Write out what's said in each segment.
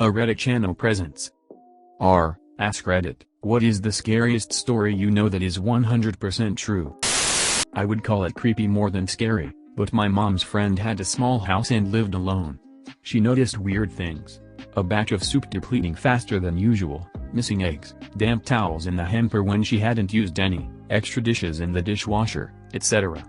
A Reddit channel presents AskReddit, what is the scariest story you know that is 100% true? I would call it creepy more than scary, but my mom's friend had a small house and lived alone. She noticed weird things. A batch of soup depleting faster than usual, missing eggs, damp towels in the hamper when she hadn't used any, extra dishes in the dishwasher, etc.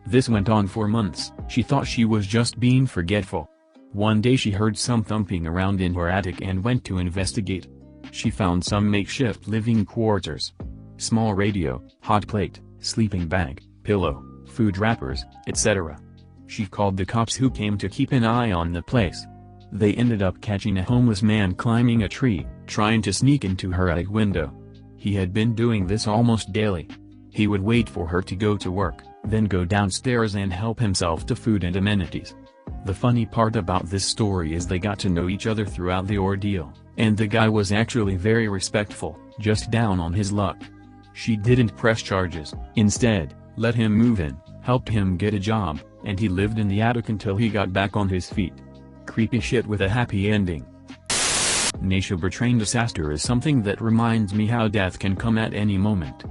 This went on for months. She thought she was just being forgetful. One day she heard some thumping around in her attic and went to investigate. She found some makeshift living quarters. Small radio, hot plate, sleeping bag, pillow, food wrappers, etc. She called the cops who came to keep an eye on the place. They ended up catching a homeless man climbing a tree, trying to sneak into her attic window. He had been doing this almost daily. He would wait for her to go to work, then go downstairs and help himself to food and amenities. The funny part about this story is they got to know each other throughout the ordeal, and the guy was actually very respectful, just down on his luck. She didn't press charges, instead, let him move in, helped him get a job, and he lived in the attic until he got back on his feet. Creepy shit with a happy ending. Natural train disaster is something that reminds me how death can come at any moment.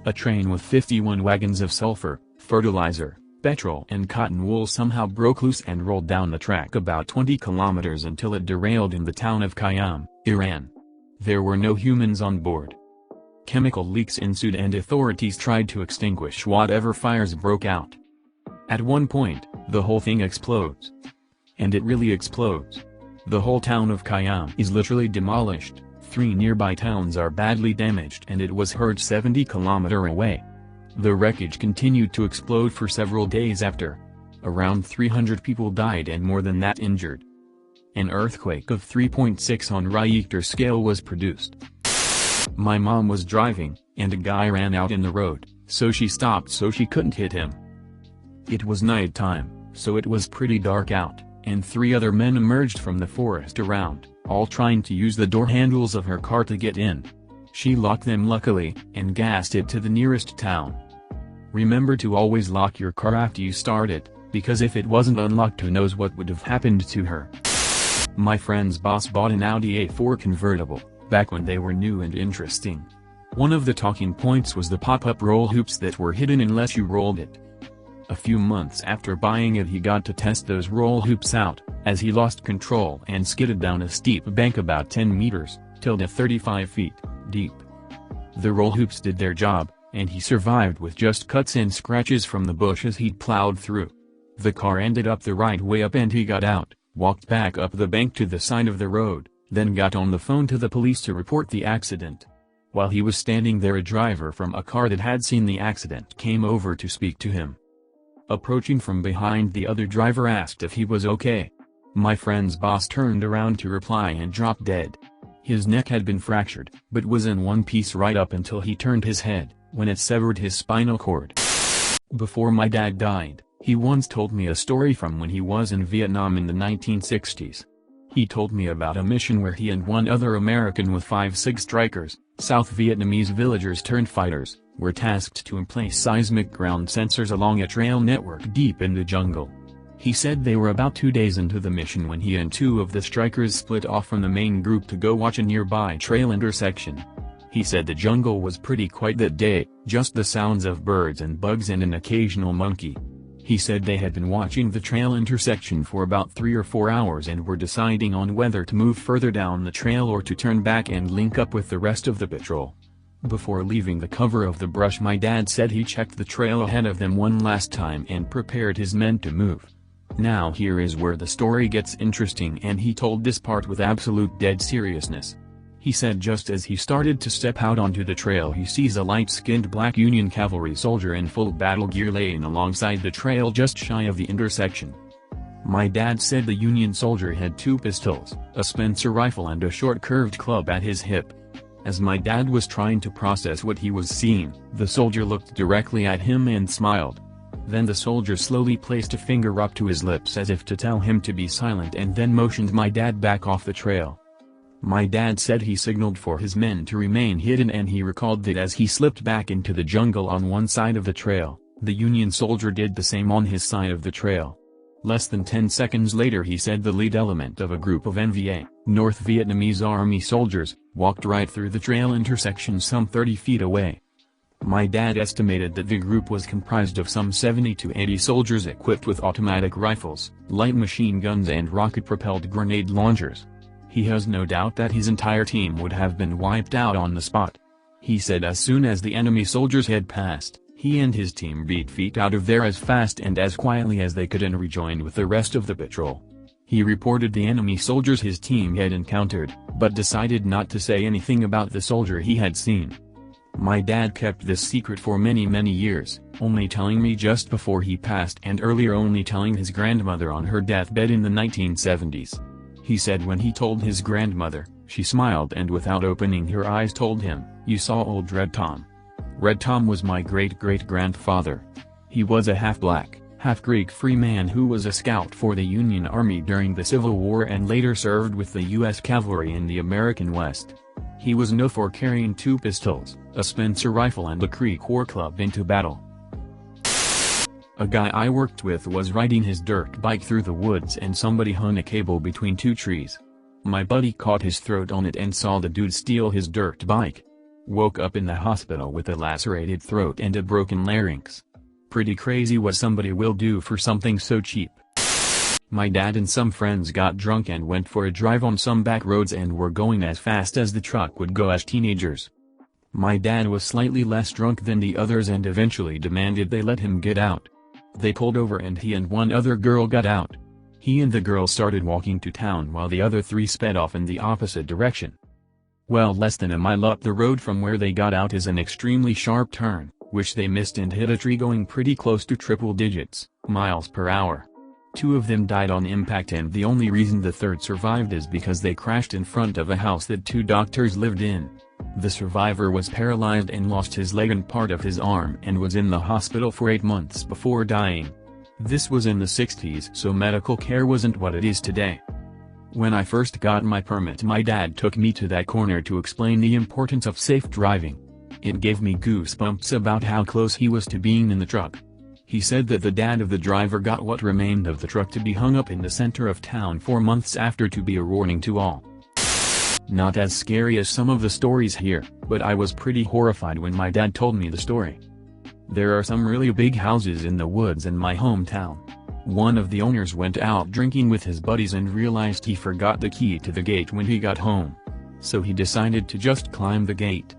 A train with 51 wagons of sulfur, fertilizer, petrol and cotton wool somehow broke loose and rolled down the track about 20 kilometers until it derailed in the town of Qayyum, Iran. There were no humans on board. Chemical leaks ensued and authorities tried to extinguish whatever fires broke out. At one point, the whole thing explodes. And it really explodes. The whole town of Qayyum is literally demolished, 3 nearby towns are badly damaged and it was heard 70 kilometers away. The wreckage continued to explode for several days after. Around 300 people died and more than that injured. An earthquake of 3.6 on Richter scale was produced. My mom was driving, and a guy ran out in the road, so she stopped so she couldn't hit him. It was night time, so it was pretty dark out, and 3 other men emerged from the forest around, all trying to use the door handles of her car to get in. She locked them luckily, and gassed it to the nearest town. Remember to always lock your car after you start it, because if it wasn't unlocked who knows what would have happened to her. My friend's boss bought an Audi A4 convertible, back when they were new and interesting. One of the talking points was the pop-up roll hoops that were hidden unless you rolled it. A few months after buying it he got to test those roll hoops out, as he lost control and skidded down a steep bank about 10 meters, till 35 feet, deep. The roll hoops did their job, and he survived with just cuts and scratches from the bushes he'd plowed through. The car ended up the right way up and he got out, walked back up the bank to the side of the road, then got on the phone to the police to report the accident. While he was standing there a driver from a car that had seen the accident came over to speak to him. Approaching from behind, the other driver asked if he was okay. My friend's boss turned around to reply and dropped dead. His neck had been fractured, but was in one piece right up until he turned his head, when it severed his spinal cord. Before my dad died, he once told me a story from when he was in Vietnam in the 1960s. He told me about a mission where he and one other American with 5 SIG strikers, South Vietnamese villagers turned fighters, were tasked to place seismic ground sensors along a trail network deep in the jungle. He said they were about 2 days into the mission when he and 2 of the strikers split off from the main group to go watch a nearby trail intersection. He said the jungle was pretty quiet that day, just the sounds of birds and bugs and an occasional monkey. He said they had been watching the trail intersection for about 3 or 4 hours and were deciding on whether to move further down the trail or to turn back and link up with the rest of the patrol. Before leaving the cover of the brush, my dad said he checked the trail ahead of them one last time and prepared his men to move. Now here is where the story gets interesting, and he told this part with absolute dead seriousness. He said just as he started to step out onto the trail he sees a light-skinned black Union cavalry soldier in full battle gear laying alongside the trail just shy of the intersection. My dad said the Union soldier had 2 pistols, a Spencer rifle and a short curved club at his hip. As my dad was trying to process what he was seeing, the soldier looked directly at him and smiled. Then the soldier slowly placed a finger up to his lips as if to tell him to be silent and then motioned my dad back off the trail. My dad said he signaled for his men to remain hidden, and he recalled that as he slipped back into the jungle on one side of the trail, the Union soldier did the same on his side of the trail. Less than 10 seconds later he said the lead element of a group of NVA, North Vietnamese Army soldiers, walked right through the trail intersection some 30 feet away. My dad estimated that the group was comprised of some 70 to 80 soldiers equipped with automatic rifles, light machine guns and rocket-propelled grenade launchers. He has no doubt that his entire team would have been wiped out on the spot. He said as soon as the enemy soldiers had passed, he and his team beat feet out of there as fast and as quietly as they could and rejoined with the rest of the patrol. He reported the enemy soldiers his team had encountered, but decided not to say anything about the soldier he had seen. My dad kept this secret for many years, only telling me just before he passed and earlier only telling his grandmother on her deathbed in the 1970s. He said when he told his grandmother, she smiled and without opening her eyes told him, "You saw old Red Tom." Red Tom was my great-great-grandfather. He was a half-black, half-Greek free man who was a scout for the Union Army during the Civil War and later served with the U.S. Cavalry in the American West. He was known for carrying 2 pistols, a Spencer rifle and a Creek War club into battle. A guy I worked with was riding his dirt bike through the woods and somebody hung a cable between 2 trees. My buddy caught his throat on it and saw the dude steal his dirt bike. Woke up in the hospital with a lacerated throat and a broken larynx. Pretty crazy what somebody will do for something so cheap. My dad and some friends got drunk and went for a drive on some back roads and were going as fast as the truck would go as teenagers. My dad was slightly less drunk than the others and eventually demanded they let him get out. They pulled over and he and one other girl got out. He and the girl started walking to town while the other 3 sped off in the opposite direction. Well, less than a mile up the road from where they got out is an extremely sharp turn, which they missed and hit a tree going pretty close to triple digits, miles per hour. 2 of them died on impact and the only reason the third survived is because they crashed in front of a house that 2 doctors lived in. The survivor was paralyzed and lost his leg and part of his arm and was in the hospital for 8 months before dying. This was in the 60s, so medical care wasn't what it is today. When I first got my permit, my dad took me to that corner to explain the importance of safe driving. It gave me goosebumps about how close he was to being in the truck. He said that the dad of the driver got what remained of the truck to be hung up in the center of town 4 months after to be a warning to all. Not as scary as some of the stories here, but I was pretty horrified when my dad told me the story. There are some really big houses in the woods in my hometown. One of the owners went out drinking with his buddies and realized he forgot the key to the gate when he got home. So he decided to just climb the gate.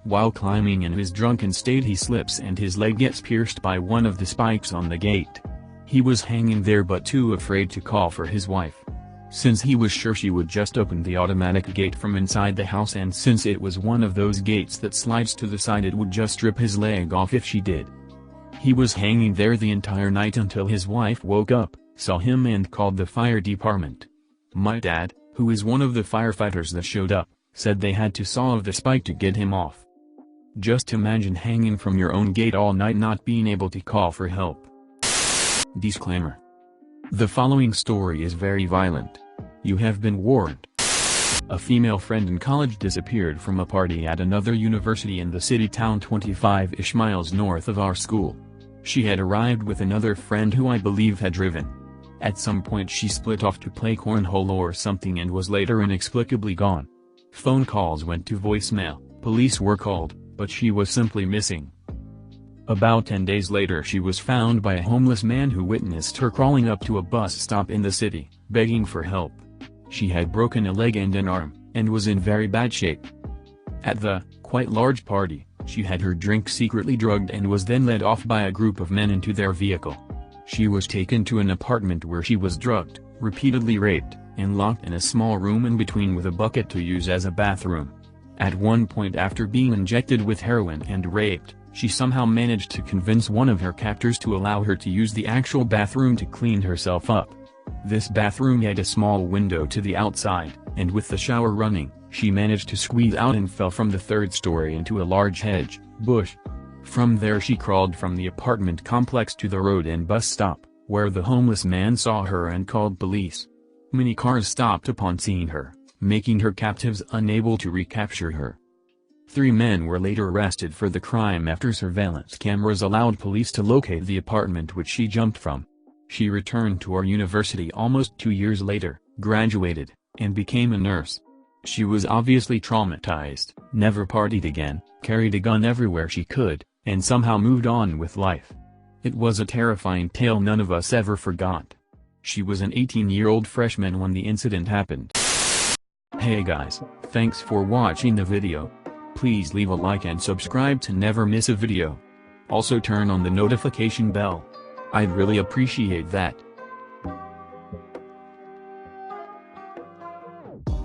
While climbing in his drunken state he slips and his leg gets pierced by one of the spikes on the gate. He was hanging there but too afraid to call for his wife. Since he was sure she would just open the automatic gate from inside the house and since it was one of those gates that slides to the side it would just rip his leg off if she did. He was hanging there the entire night until his wife woke up, saw him and called the fire department. My dad, who is one of the firefighters that showed up, said they had to saw off the spike to get him off. Just imagine hanging from your own gate all night not being able to call for help. Disclaimer. The following story is very violent. You have been warned. A female friend in college disappeared from a party at another university in the city town 25-ish miles north of our school. She had arrived with another friend who I believe had driven. At some point she split off to play cornhole or something and was later inexplicably gone. Phone calls went to voicemail, police were called, but she was simply missing. About 10 days later she was found by a homeless man who witnessed her crawling up to a bus stop in the city, begging for help. She had broken a leg and an arm, and was in very bad shape. At the, quite large party, she had her drink secretly drugged and was then led off by a group of men into their vehicle. She was taken to an apartment where she was drugged, repeatedly raped, and locked in a small room in between with a bucket to use as a bathroom. At one point after being injected with heroin and raped, she somehow managed to convince one of her captors to allow her to use the actual bathroom to clean herself up. This bathroom had a small window to the outside, and with the shower running, she managed to squeeze out and fell from the 3rd story into a large hedge, bush. From there she crawled from the apartment complex to the road and bus stop, where the homeless man saw her and called police. Many cars stopped upon seeing her, making her captives unable to recapture her. 3 men were later arrested for the crime after surveillance cameras allowed police to locate the apartment which she jumped from. She returned to our university almost 2 years later, graduated, and became a nurse. She was obviously traumatized, never partied again, carried a gun everywhere she could, and somehow moved on with life. It was a terrifying tale none of us ever forgot. She was an 18-year-old freshman when the incident happened. Hey guys, thanks for watching the video. Please leave a like and subscribe to never miss a video. Also turn on the notification bell. I'd really appreciate that.